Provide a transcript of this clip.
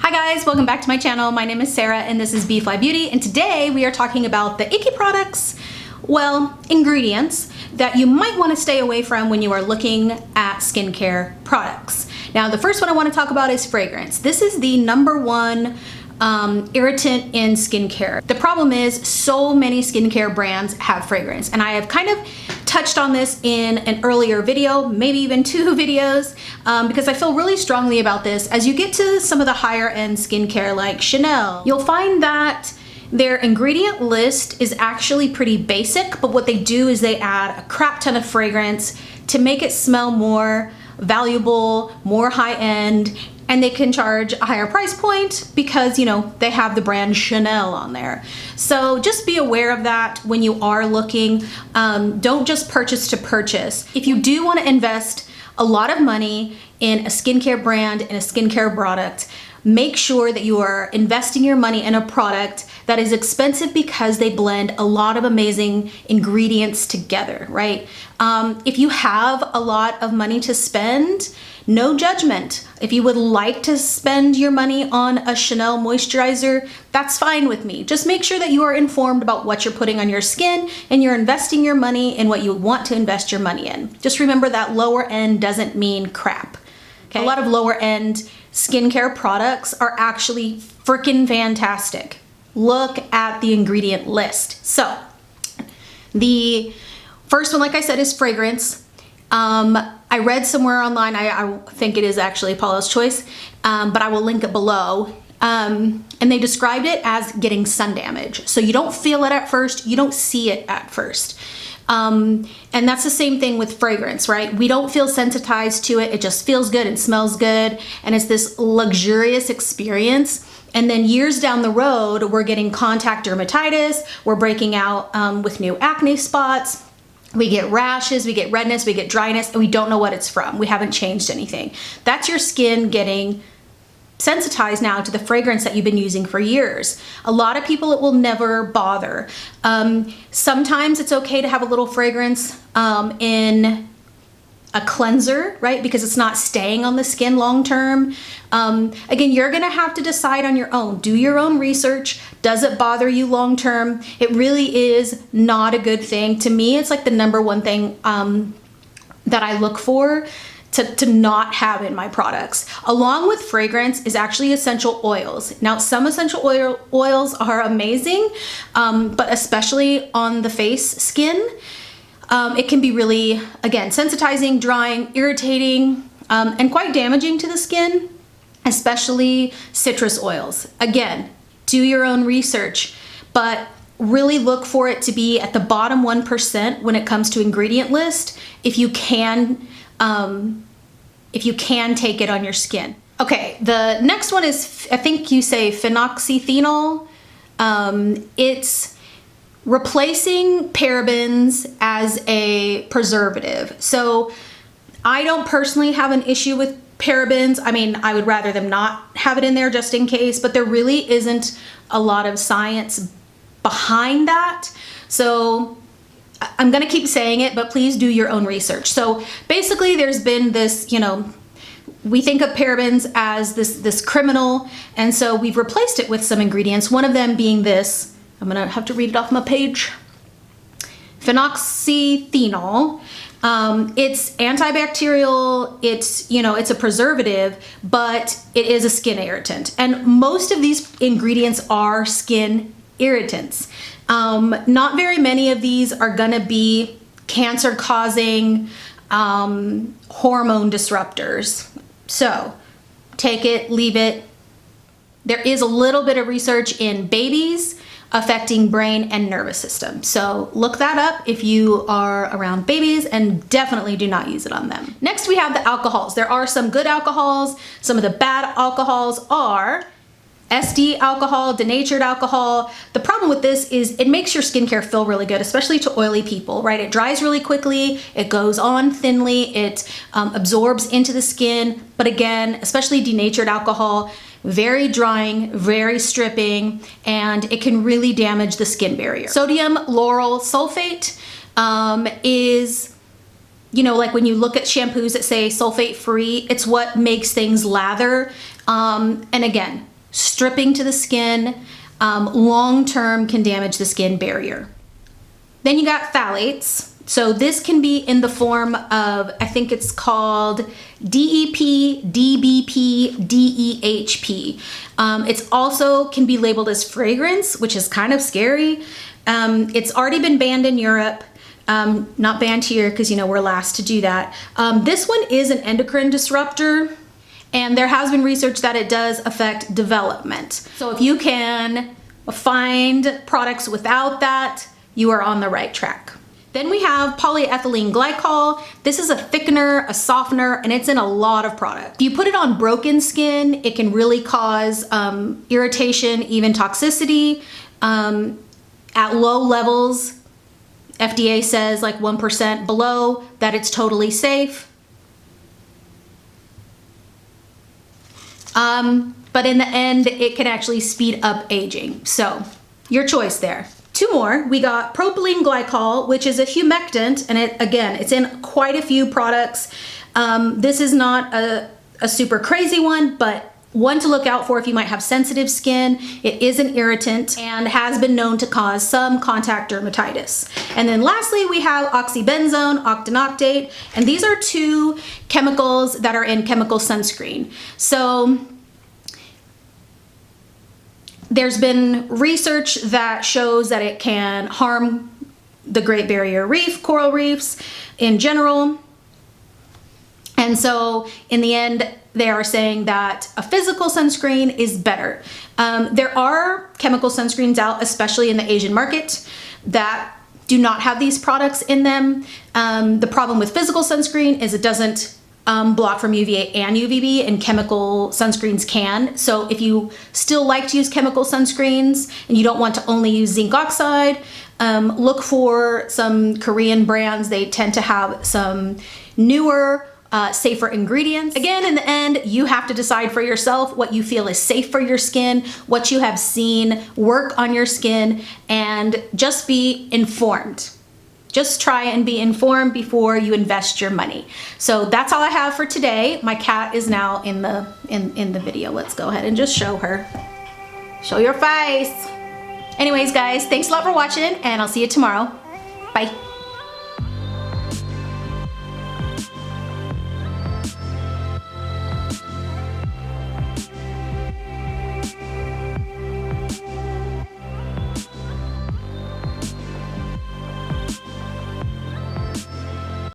Hi guys, welcome back to my channel. My name is Sarah and this is B.fleye Beauty, and today we are talking about the icky products, well, ingredients that you might want to stay away from when you are looking at skincare products. Now, the first one I want to talk about is fragrance. This is the number one irritant in skincare. The problem is so many skincare brands have fragrance, and I have kind of touched on this in an earlier video, maybe even 2 videos, because I feel really strongly about this. As you get to some of the higher end skincare like Chanel, you'll find that their ingredient list is actually pretty basic, but what they do is they add a crap ton of fragrance to make it smell more valuable, more high end, and they can charge a higher price point because, you know, they have the brand Chanel on there. So just be aware of that when you are looking. Don't just purchase to purchase. If you do want to invest a lot of money in a skincare brand and a skincare product, make sure that you are investing your money in a product that is expensive because they blend a lot of amazing ingredients together, right? If you have a lot of money to spend, no judgment. If you would like to spend your money on a Chanel moisturizer, that's fine with me. Just make sure that you are informed about what you're putting on your skin and you're investing your money in what you want to invest your money in. Just remember that lower end doesn't mean crap. Okay? A lot of lower end skincare products are actually freaking fantastic. Look at the ingredient list. So the first one, like I said, is fragrance. I read somewhere online, I think it is actually Paula's Choice, but I will link it below. And they described it as getting sun damage. So you don't feel it at first, you don't see it at first. And that's the same thing with fragrance, right? We don't feel sensitized to it. It just feels good and smells good. And it's this luxurious experience. And then years down the road, we're getting contact dermatitis, we're breaking out with new acne spots. We get rashes, we get redness, we get dryness, and we don't know what it's from. We haven't changed anything. That's your skin getting sensitized now to the fragrance that you've been using for years. A lot of people, it will never bother. Sometimes it's okay to have a little fragrance in a cleanser, right? Because it's not staying on the skin long term. Again, you're gonna have to decide on your own. Do your own research. Does it bother you long term? It really is not a good thing. To me, it's like the number one thing that I look for to not have in my products. Along with fragrance is actually essential oils. Now, some essential oils are amazing, but especially on the face skin, it can be really, again, sensitizing, drying, irritating, and quite damaging to the skin, especially citrus oils. Again, do your own research, but really look for it to be at the bottom 1% when it comes to ingredient list, if you can take it on your skin. Okay, the next one is, I think you say Phenoxythenol. It's replacing parabens as a preservative. So I don't personally have an issue with parabens. I mean, I would rather them not have it in there just in case, but there really isn't a lot of science behind that. So I'm gonna keep saying it, but please do your own research. So basically there's been this, you know, we think of parabens as this criminal, and so we've replaced it with some ingredients, one of them being this, I'm gonna have to read it off my page, Phenoxythenol. It's antibacterial, it's, you know, it's a preservative, but it is a skin irritant. And most of these ingredients are skin irritants. Not very many of these are gonna be cancer causing hormone disruptors. So take it, leave it. There is a little bit of research in babies affecting brain and nervous system. So look that up if you are around babies, and definitely do not use it on them. Next, we have the alcohols. There are some good alcohols. Some of the bad alcohols are SD alcohol, denatured alcohol. The problem with this is it makes your skincare feel really good, especially to oily people, right? It dries really quickly, it goes on thinly, it absorbs into the skin. But again, especially denatured alcohol, very drying, very stripping, and it can really damage the skin barrier. Sodium lauryl sulfate is, you know, like when you look at shampoos that say sulfate free, it's what makes things lather. And again, stripping to the skin, long-term can damage the skin barrier. Then you got phthalates. So this can be in the form of, I think it's called DEP, DBP, DEHP. It's also can be labeled as fragrance, which is kind of scary. It's already been banned in Europe. Not banned here because, you know, we're last to do that. This one is an endocrine disruptor, and there has been research that it does affect development. So if you can find products without that, you are on the right track. Then we have polyethylene glycol. This is a thickener, a softener, and it's in a lot of products. If you put it on broken skin, it can really cause irritation, even toxicity. At low levels, FDA says like 1% below, that it's totally safe. But in the end, it can actually speed up aging. So your choice there. Two more, we got propylene glycol, which is a humectant, and it's in quite a few products. This is not a super crazy one, but one to look out for if you might have sensitive skin. It is an irritant and has been known to cause some contact dermatitis. And then lastly, we have oxybenzone, octanoctate, and these are two chemicals that are in chemical sunscreen. So there's been research that shows that it can harm the Great Barrier Reef, coral reefs in general. And so in the end, they are saying that a physical sunscreen is better. There are chemical sunscreens out, especially in the Asian market, that do not have these products in them. The problem with physical sunscreen is it doesn't block from UVA and UVB, and chemical sunscreens can. So if you still like to use chemical sunscreens and you don't want to only use zinc oxide, look for some Korean brands. They tend to have some newer, safer ingredients. Again, in the end, you have to decide for yourself what you feel is safe for your skin, what you have seen work on your skin, and just be informed. Just try and be informed before you invest your money. So that's all I have for today. My cat is now in the video. Let's go ahead and just show her. Show your face. Anyways, guys, thanks a lot for watching, and I'll see you tomorrow. Bye.